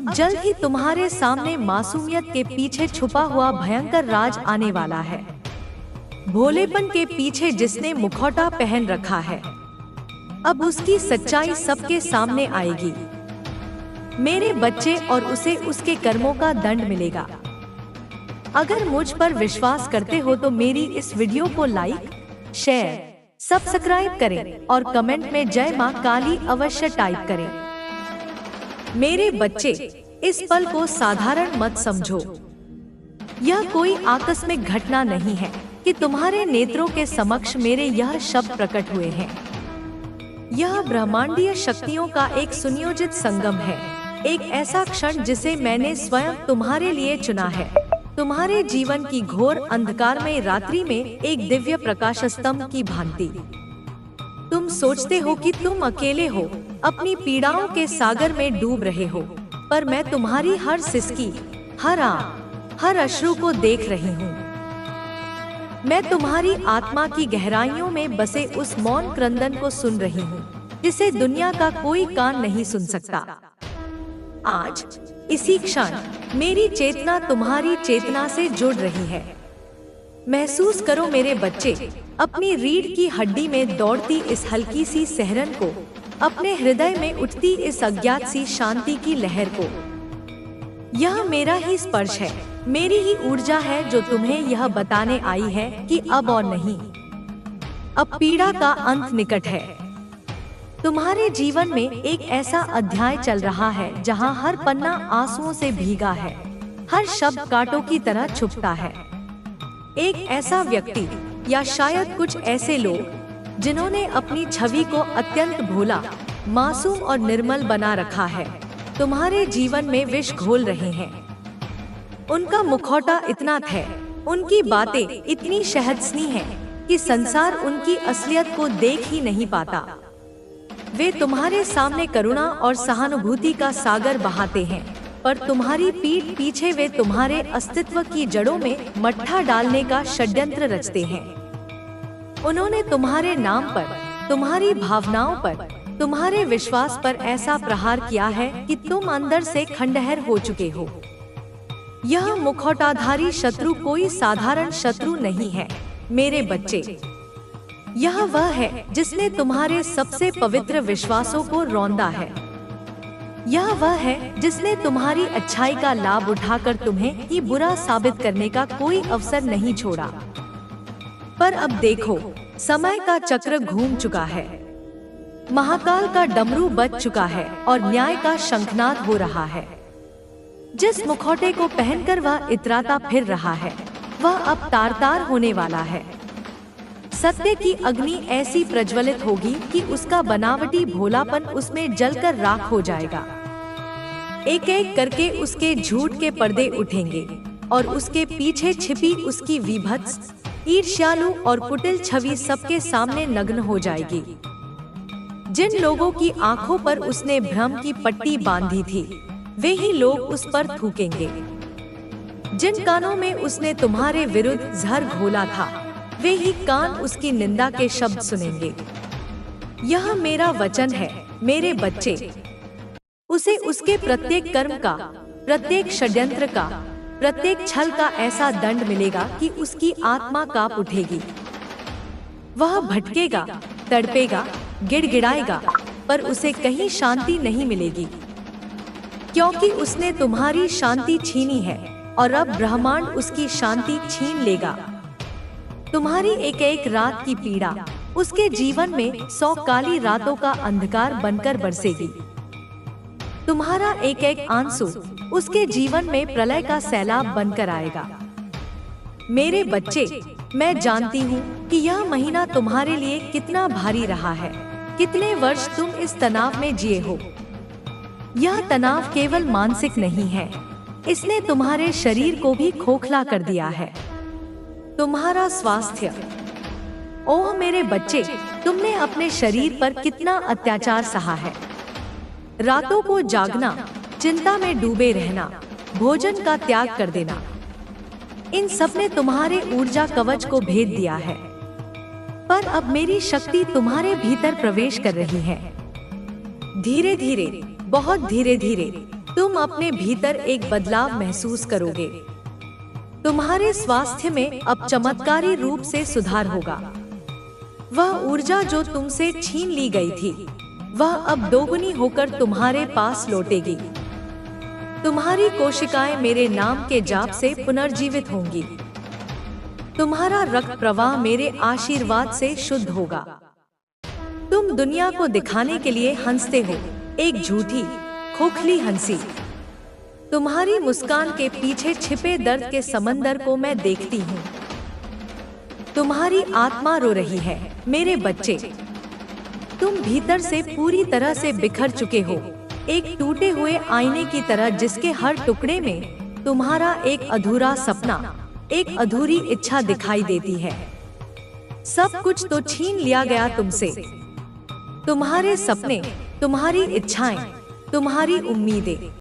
अब जल्द ही तुम्हारे सामने मासूमियत के पीछे छुपा हुआ भयंकर राज आने वाला है। भोलेपन के पीछे जिसने मुखौटा पहन रखा है, अब उसकी सच्चाई सबके सामने आएगी मेरे बच्चे, और उसे उसके कर्मों का दंड मिलेगा। अगर मुझ पर विश्वास करते हो तो मेरी इस वीडियो को लाइक, शेयर, सब्सक्राइब करें और कमेंट में जय मां काली अवश्य टाइप करें। मेरे बच्चे, इस पल को साधारण मत समझो। यह कोई आकस्मिक घटना नहीं है कि तुम्हारे नेत्रों के समक्ष मेरे यह शब्द प्रकट हुए हैं। यह ब्रह्मांडीय शक्तियों का एक सुनियोजित संगम है, एक ऐसा क्षण जिसे मैंने स्वयं तुम्हारे लिए चुना है। तुम्हारे जीवन की घोर अंधकारमय रात्रि में एक दिव्य प्रकाश स्तंभ की भांति। तुम सोचते हो कि तुम अकेले हो, अपनी पीड़ाओं के सागर में डूब रहे हो, पर मैं तुम्हारी हर सिसकी, हर आह, हर अश्रु को देख रही हूँ। मैं तुम्हारी आत्मा की गहराइयों में बसे उस मौन क्रंदन को सुन रही हूँ, जिसे दुनिया का कोई कान नहीं सुन सकता। आज इसी क्षण मेरी चेतना तुम्हारी चेतना से जुड़ रही है। महसूस करो मेरे बच्चे, अपनी रीढ़ की हड्डी में दौड़ती इस हल्की सी सहरन को, अपने हृदय में उठती इस अज्ञात सी शांति की लहर को। यह मेरा ही स्पर्श है, मेरी ही ऊर्जा है जो तुम्हें यह बताने आई है कि अब और नहीं, अब पीड़ा का अंत निकट है। तुम्हारे जीवन में एक ऐसा अध्याय चल रहा है जहां हर पन्ना आंसुओं से भीगा है, हर शब्द कांटों की तरह छुपता है। एक ऐसा व्यक्ति, या शायद कुछ ऐसे लोग, जिन्होंने अपनी छवि को अत्यंत भोला, मासूम और निर्मल बना रखा है, तुम्हारे जीवन में विष घोल रहे हैं। उनका मुखौटा इतना है, उनकी बातें इतनी शहदसनी हैं कि संसार उनकी असलियत को देख ही नहीं पाता। वे तुम्हारे सामने करुणा और सहानुभूति का सागर बहाते हैं, पर तुम्हारी पीठ पीछे वे तुम्हारे अस्तित्व की जड़ों में मट्ठा डालने का षड्यंत्र रचते हैं। उन्होंने तुम्हारे नाम पर, तुम्हारी भावनाओं पर, तुम्हारे विश्वास पर ऐसा प्रहार किया है कि तुम अंदर से खंडहर हो चुके हो। यह मुखौटाधारी शत्रु कोई साधारण शत्रु नहीं है मेरे बच्चे। यह वह है जिसने तुम्हारे सबसे पवित्र विश्वासों को रौंदा है। यह वह है जिसने तुम्हारी अच्छाई का लाभ उठाकर तुम्हें ही बुरा साबित करने का कोई अवसर नहीं छोड़ा। पर अब देखो, समय का चक्र घूम चुका है, महाकाल का डमरू बज चुका है और न्याय का शंखनाद हो रहा है। जिस मुखौटे को पहनकर वह इतराता फिर रहा है, वह अब तार तार होने वाला है। सत्य की अग्नि ऐसी प्रज्वलित होगी कि उसका बनावटी भोलापन उसमें जलकर राख हो जाएगा। एक एक करके उसके झूठ के पर्दे उठेंगे और उसके पीछे छिपी उसकी विभत्स, ईर्ष्यालु और कुटिल छवि सबके सामने नग्न हो जाएगी। जिन लोगों की आंखों पर उसने भ्रम की पट्टी बांधी थी, वे ही लोग उस पर थूकेंगे। जिन कानों में उसने तुम्हारे विरुद्ध जहर घोला था, वे ही कान उसकी निंदा के शब्द सुनेंगे। यह मेरा वचन है मेरे बच्चे। उसे उसके प्रत्येक कर्म का, प्रत्येक षड्यंत्र का, प्रत्येक छल का ऐसा दंड मिलेगा कि उसकी आत्मा कांप उठेगी। वह भटकेगा, तड़पेगा, गिड़गिड़ाएगा, पर उसे कहीं शांति नहीं मिलेगी, क्योंकि उसने तुम्हारी शांति छीनी है और अब ब्रह्मांड उसकी शांति छीन लेगा। तुम्हारी एक एक रात की पीड़ा उसके जीवन में 100 काली रातों का अंधकार बनकर बरसेगी। तुम्हारा एक एक आंसू उसके जीवन में प्रलय का सैलाब बनकर आएगा। मेरे बच्चे, मैं जानती हूँ कि यह महीना तुम्हारे लिए कितना भारी रहा है, कितने वर्ष तुम इस तनाव में जिए हो। यह तनाव केवल मानसिक नहीं है, इसने तुम्हारे शरीर को भी खोखला कर दिया है। तुम्हारा स्वास्थ्य, ओह मेरे बच्चे, तुमने अपने शरीर पर कितना अत्याचार सहा है। रातों को जागना, चिंता में डूबे रहना, भोजन का त्याग कर देना, इन सब ने तुम्हारे ऊर्जा कवच को भेद दिया है। पर अब मेरी शक्ति तुम्हारे भीतर प्रवेश कर रही है। धीरे धीरे, बहुत धीरे धीरे तुम अपने भीतर एक बदलाव महसूस करोगे। तुम्हारे स्वास्थ्य में अब चमत्कारी रूप से सुधार होगा। वह ऊर्जा जो तुमसे छीन ली गई थी, वह अब दोगुनी होकर तुम्हारे पास लौटेगी। तुम्हारी कोशिकाएं मेरे नाम के जाप से पुनर्जीवित होंगी। तुम्हारा रक्त प्रवाह मेरे आशीर्वाद से शुद्ध होगा। तुम दुनिया को दिखाने के लिए हंसते हो, एक झूठी, खोखली हंसी। तुम्हारी मुस्कान के पीछे छिपे दर्द के समंदर को मैं देखती हूँ। तुम्हारी आत्मा रो रही है, मेरे बच्चे। तुम भीतर से पूरी तरह से बिखर चुके हो, एक टूटे हुए आईने की तरह जिसके हर टुकड़े में तुम्हारा एक अधूरा सपना, एक अधूरी इच्छा दिखाई देती है। सब कुछ तो छीन लिया गया तुमसे। तुम्हारे सपने, तुम्हारी इच्छाएं, तुम्हारी उम्मीदें।